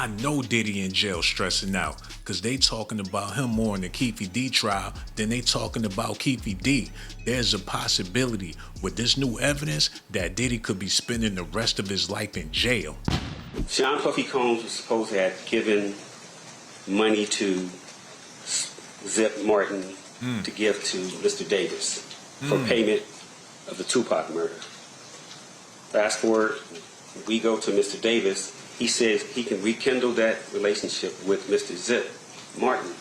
I know Diddy in jail stressing out, cause they talking about him more in the Keefe D trial than they talking about Keefe D. There's a possibility with this new evidence that Diddy could be spending the rest of his life in jail. Sean Puffy Combs was supposed to have given money to Zip Martin to give to Mr. Davis for payment of the Tupac murder. Fast forward, we go to Mr. Davis. He says he can rekindle that relationship with Mr. Zip Martin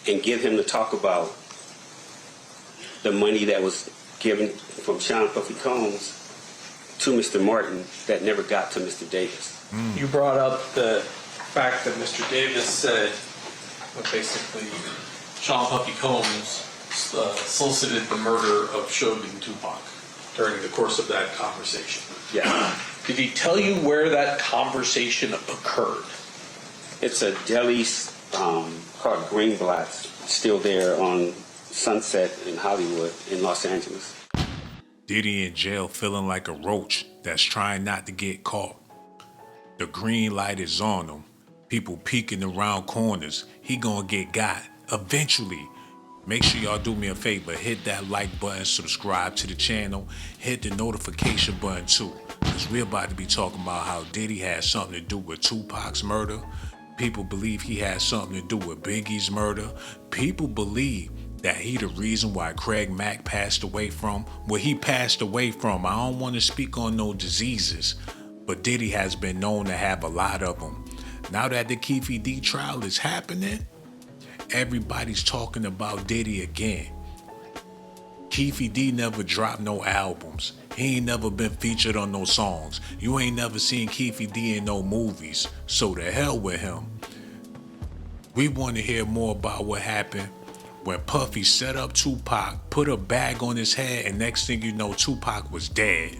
and get him to talk about the money that was given from Sean Puffy Combs to Mr. Martin that never got to Mr. Davis. You brought up the fact that Mr. Davis said that basically Sean Puffy Combs solicited the murder of Suge and Tupac during the course of that conversation. Yeah. Did he tell you where that conversation occurred? It's a deli called Greenblatt's, still there on Sunset in Hollywood in Los Angeles. Diddy in jail feeling like a roach that's trying not to get caught. The green light is on him. People peeking around corners. He gonna get got eventually. Make sure y'all do me a favor. Hit that like button, subscribe to the channel, hit the notification button too. Because we're about to be talking about how Diddy had something to do with Tupac's murder. People believe he had something to do with Biggie's murder. People believe that he the reason why Craig Mack passed away from what he passed away from. I don't want to speak on no diseases, but Diddy has been known to have a lot of them. Now that the Keefe D trial is happening, everybody's talking about Diddy again. Keefe D never dropped no albums. He ain't never been featured on no songs. You ain't never seen Keefe D in no movies. So to hell with him. We want to hear more about what happened when Puffy set up Tupac, put a bag on his head, and next thing you know, Tupac was dead.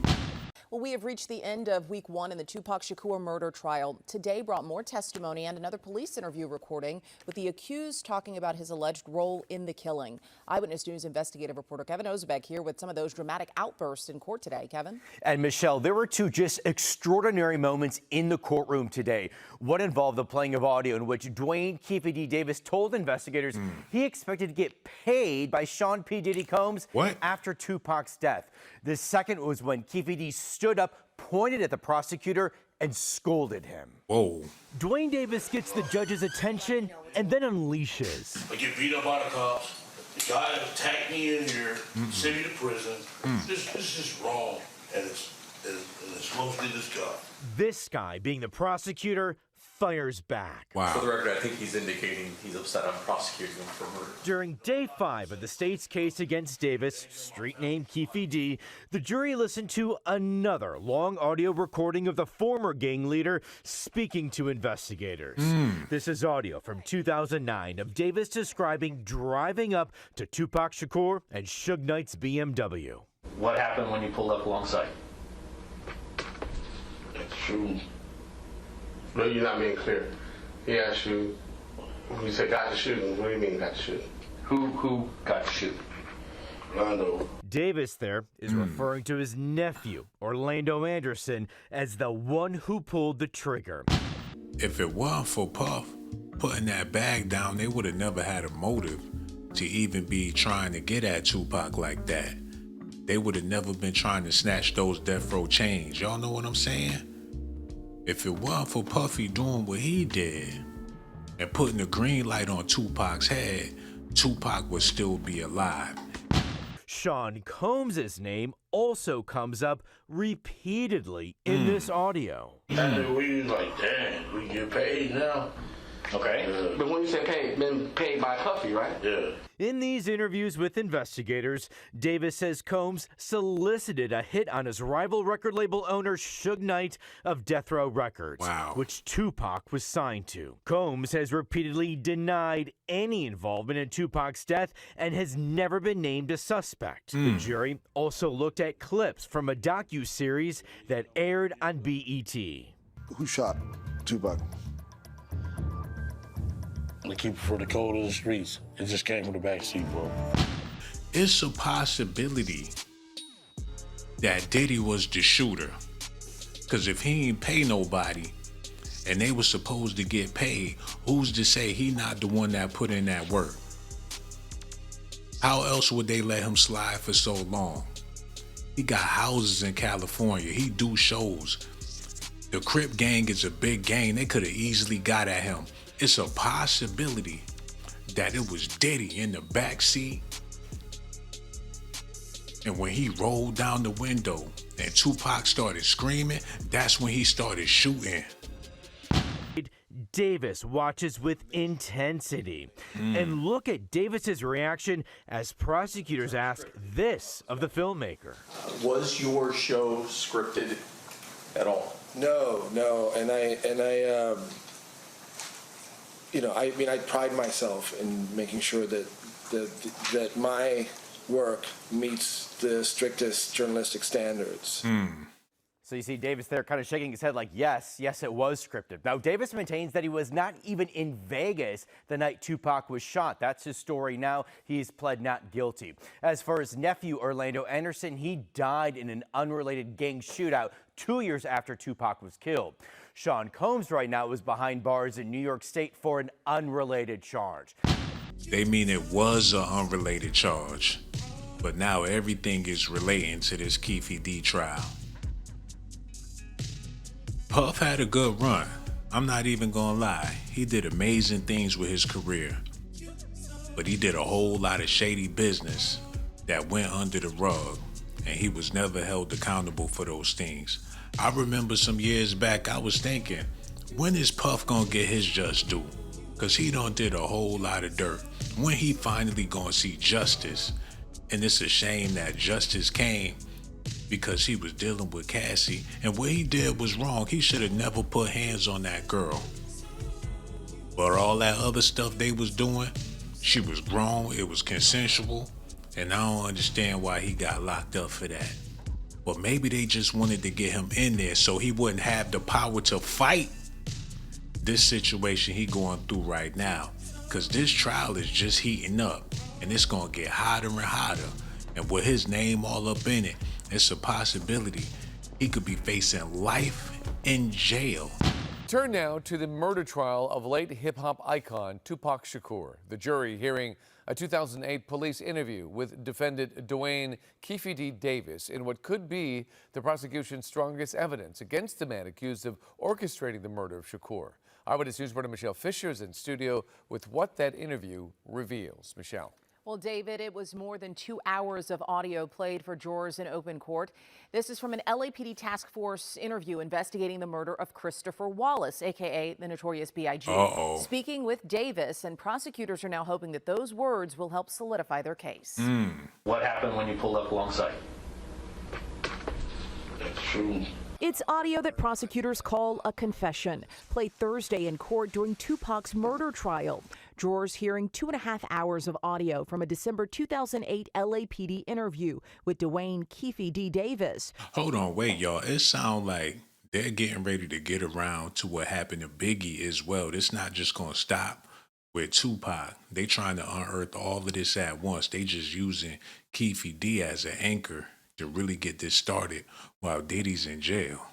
Well, we have reached the end of week 1 in the Tupac Shakur murder trial. Today brought more testimony and another police interview recording with the accused talking about his alleged role in the killing. Eyewitness News investigative reporter Kevin Ozebek here with some of those dramatic outbursts in court today. Kevin? And Michelle, there were two just extraordinary moments in the courtroom today. One involved the playing of audio in which Dwayne Keefe D. Davis told investigators he expected to get paid by Sean P. Diddy Combs after Tupac's death. The second was when Keefe D. stood up, pointed at the prosecutor, and scolded him. Whoa. Dwayne Davis gets the judge's attention and then unleashes. I get beat up by the cops. The guy attacked me in here, sent me to prison. This is just wrong, and it's mostly this guy. This guy, being the prosecutor, fires back. Wow. For the record, I think he's indicating he's upset I'm prosecuting him for murder. During day 5 of the state's case against Davis, street name Keefe D, the jury listened to another long audio recording of the former gang leader speaking to investigators. This is audio from 2009 of Davis describing driving up to Tupac Shakur and Suge Knight's BMW. What happened when you pulled up alongside? Shoot. No, you're not being clear. He asked you, you said got to shooting. What do you mean got to shoot? Who got to shoot? Orlando. Davis there is referring to his nephew, Orlando Anderson, as the one who pulled the trigger. If it weren't for Puff putting that bag down, they would have never had a motive to even be trying to get at Tupac like that. They would have never been trying to snatch those death row chains. Y'all know what I'm saying? If it weren't for Puffy doing what he did and putting the green light on Tupac's head, Tupac would still be alive. Sean Combs' name also comes up repeatedly in this audio. And we was like, damn, we get paid now. Okay. But when you said paid, been paid by Puffy, right? Yeah. In these interviews with investigators, Davis says Combs solicited a hit on his rival record label owner Suge Knight of Death Row Records, which Tupac was signed to. Combs has repeatedly denied any involvement in Tupac's death and has never been named a suspect. The jury also looked at clips from a docu-series that aired on BET. Who shot Tupac? The keeper for the code of the streets. It just came with a backseat, bro. It's a possibility that Diddy was the shooter. Because if he ain't pay nobody and they were supposed to get paid. Who's to say he not the one that put in that work? How else would they let him slide for so long? He got houses in California. He do shows. The Crip gang is a big gang. They could have easily got at him. It's a possibility that it was Diddy in the backseat. And when he rolled down the window and Tupac started screaming, that's when he started shooting. Davis watches with intensity. And look at Davis's reaction as prosecutors ask this of the filmmaker. Was your show scripted at all? No, and I you know, I mean, I pride myself in making sure that my work meets the strictest journalistic standards. So you see Davis there kind of shaking his head like, yes, it was scripted. Now, Davis maintains that he was not even in Vegas the night Tupac was shot. That's his story now. He's pled not guilty. As for his nephew, Orlando Anderson, he died in an unrelated gang shootout 2 years after Tupac was killed. Sean Combs right now is behind bars in New York State for an unrelated charge. They mean it was an unrelated charge, but now everything is relating to this Keefe D trial. Puff had a good run. I'm not even gonna lie. He did amazing things with his career. But he did a whole lot of shady business that went under the rug, and he was never held accountable for those things. I remember some years back I was thinking, when is Puff gonna get his just due? Cause he done did a whole lot of dirt. When he finally gonna see justice? And it's a shame that justice came because he was dealing with Cassie, and what he did was wrong. He should have never put hands on that girl. But all that other stuff they was doing, she was grown, it was consensual, and I don't understand why he got locked up for that. But maybe they just wanted to get him in there so he wouldn't have the power to fight this situation he going through right now. Cause this trial is just heating up, and it's gonna get hotter and hotter. And with his name all up in it, it's a possibility he could be facing life in jail. Turn now to the murder trial of late hip-hop icon Tupac Shakur. The jury hearing a 2008 police interview with defendant Dwayne Keefe D. Davis in what could be the prosecution's strongest evidence against the man accused of orchestrating the murder of Shakur. Eyewitness News reporter Michelle Fisher is in studio with what that interview reveals. Michelle. Well, David, it was more than 2 hours of audio played for jurors in open court. This is from an LAPD task force interview investigating the murder of Christopher Wallace, a.k.a. the Notorious B.I.G. Speaking with Davis, and prosecutors are now hoping that those words will help solidify their case. What happened when you pulled up alongside? That's true. It's audio that prosecutors call a confession, played Thursday in court during Tupac's murder trial. Jurors hearing 2.5 hours of audio from a December 2008 LAPD interview with Dwayne Keefe D. Davis. Hold on, wait, y'all. It sounds like they're getting ready to get around to what happened to Biggie as well. It's not just going to stop with Tupac. They trying to unearth all of this at once. They just using Keefe D as an anchor to really get this started while Diddy's in jail.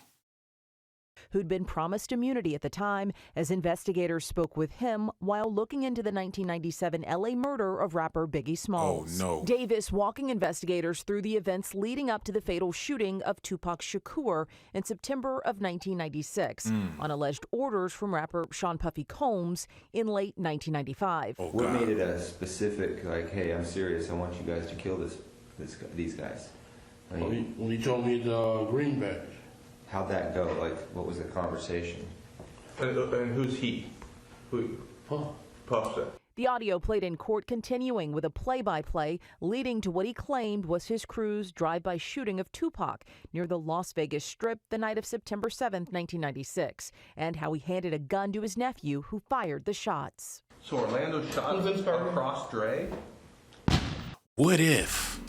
Who'd been promised immunity at the time as investigators spoke with him while looking into the 1997 LA murder of rapper Biggie Smalls. Oh, no. Davis walking investigators through the events leading up to the fatal shooting of Tupac Shakur in September of 1996 on alleged orders from rapper Sean Puffy Combs in late 1995. Oh, what made it a specific, like, hey, I'm serious, I want you guys to kill these guys? I mean, When he told me the green badge. how'd that go? Like, what was the conversation? And who's he? Who? Puff said. The audio played in court continuing with a play-by-play leading to what he claimed was his crew's drive-by shooting of Tupac near the Las Vegas Strip the night of September 7th, 1996, and how he handed a gun to his nephew who fired the shots. So Orlando shot across Dre? What if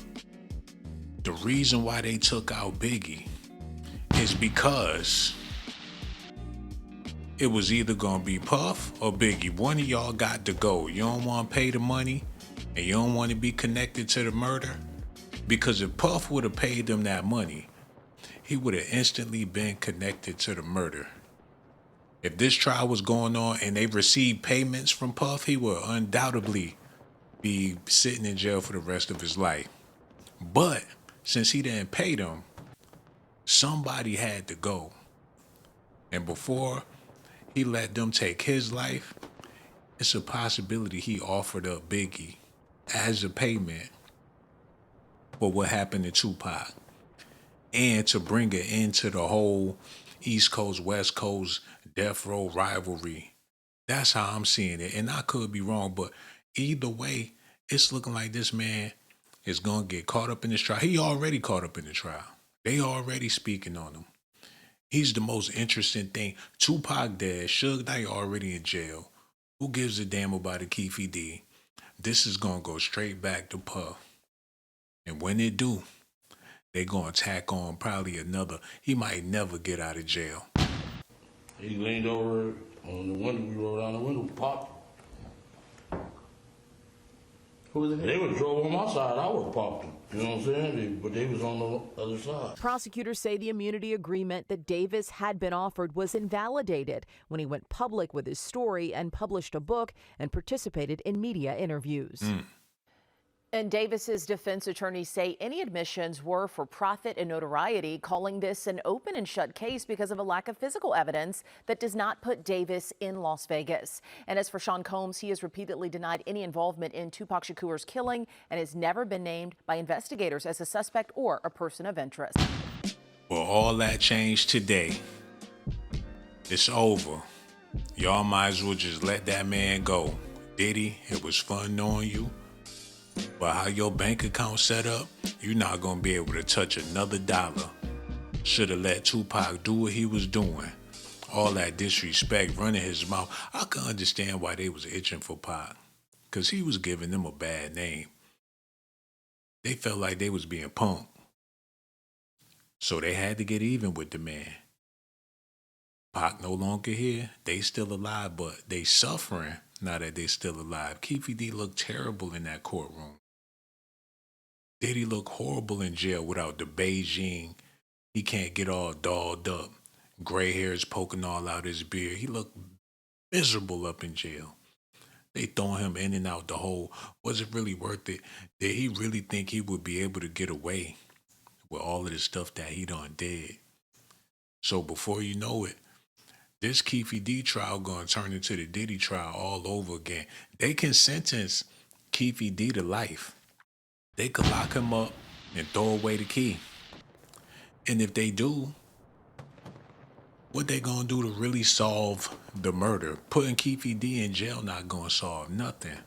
the reason why they took out Biggie is because it was either gonna be Puff or Biggie? One of y'all got to go. You don't want to pay the money and you don't want to be connected to the murder? Because if Puff would have paid them that money, he would have instantly been connected to the murder. If this trial was going on and they received payments from Puff, he would undoubtedly be sitting in jail for the rest of his life. But since he didn't pay them, somebody had to go. And before he let them take his life, it's a possibility he offered up Biggie as a payment for what happened to Tupac, and to bring it into the whole East Coast, West Coast death row rivalry. That's how I'm seeing it. And I could be wrong, but either way, it's looking like this man is going to get caught up in this trial. He already caught up in the trial. They already speaking on him. He's the most interesting thing. Tupac dead, Suge Knight already in jail. Who gives a damn about a Keefe D? This is going to go straight back to Puff. And when it do, they going to tack on probably another. He might never get out of jail. He leaned over on the window, we rolled down the window, popped. Who was it? They would drove on my side, I would have popped them. You know what I'm saying? But they was on the other side. Prosecutors say the immunity agreement that Davis had been offered was invalidated when he went public with his story and published a book and participated in media interviews. And Davis's defense attorneys say any admissions were for profit and notoriety, calling this an open and shut case because of a lack of physical evidence that does not put Davis in Las Vegas. And as for Sean Combs, he has repeatedly denied any involvement in Tupac Shakur's killing and has never been named by investigators as a suspect or a person of interest. Well, all that changed today. It's over. Y'all might as well just let that man go. Diddy, it was fun knowing you. But how your bank account set up, you're not going to be able to touch another dollar. Should have let Tupac do what he was doing. All that disrespect running his mouth. I can understand why they was itching for Pac. Because he was giving them a bad name. They felt like they was being punked. So they had to get even with the man. Pac no longer here. They still alive, but they suffering. Now that they're still alive. Keefe D looked terrible in that courtroom. Diddy looked horrible in jail without the Beijing. He can't get all dolled up. Gray hairs poking all out his beard. He looked miserable up in jail. They throwing him in and out the hole. Was it really worth it? Did he really think he would be able to get away with all of the stuff that he done did? So before you know it, this Keefe D trial going to turn into the Diddy trial all over again. They can sentence Keefe D to life. They could lock him up and throw away the key. And if they do, what they going to do to really solve the murder? Putting Keefe D in jail not going to solve nothing.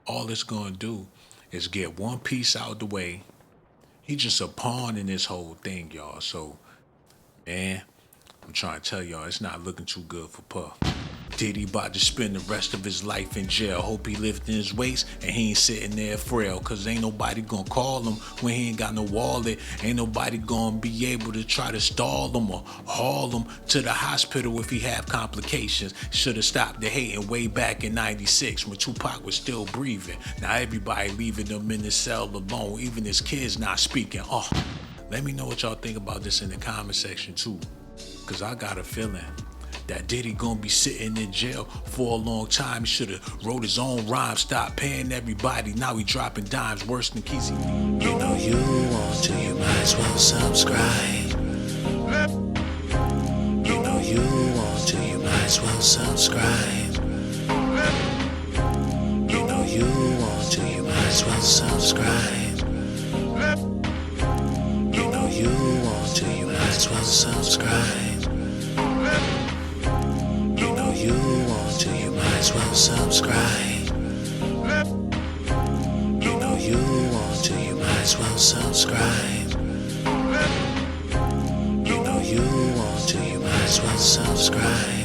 All it's going to do is get one piece out the way. He's just a pawn in this whole thing, y'all. So, man, I'm trying to tell y'all, it's not looking too good for Puff. Diddy about to spend the rest of his life in jail. Hope he lifting his weights and he ain't sitting there frail. Cause ain't nobody gonna call him when he ain't got no wallet. Ain't nobody gonna be able to try to stall him or haul him to the hospital if he have complications. Should've stopped the hating way back in '96 when Tupac was still breathing. Now everybody leaving him in the cell alone. Even his kids not speaking. Oh, let me know what y'all think about this in the comment section too. Cause I got a feeling that Diddy gonna be sitting in jail for a long time. He should've wrote his own rhyme, stopped paying everybody. Now he dropping dimes worse than Keezy. You know you want to, you might as well subscribe. You know you want to, you might as well subscribe. You know you want to, you might as well subscribe. You know you want to, you might as well subscribe. You want to, you might as well subscribe. You know you want to, you might as well subscribe. You know you want to, you might as well subscribe.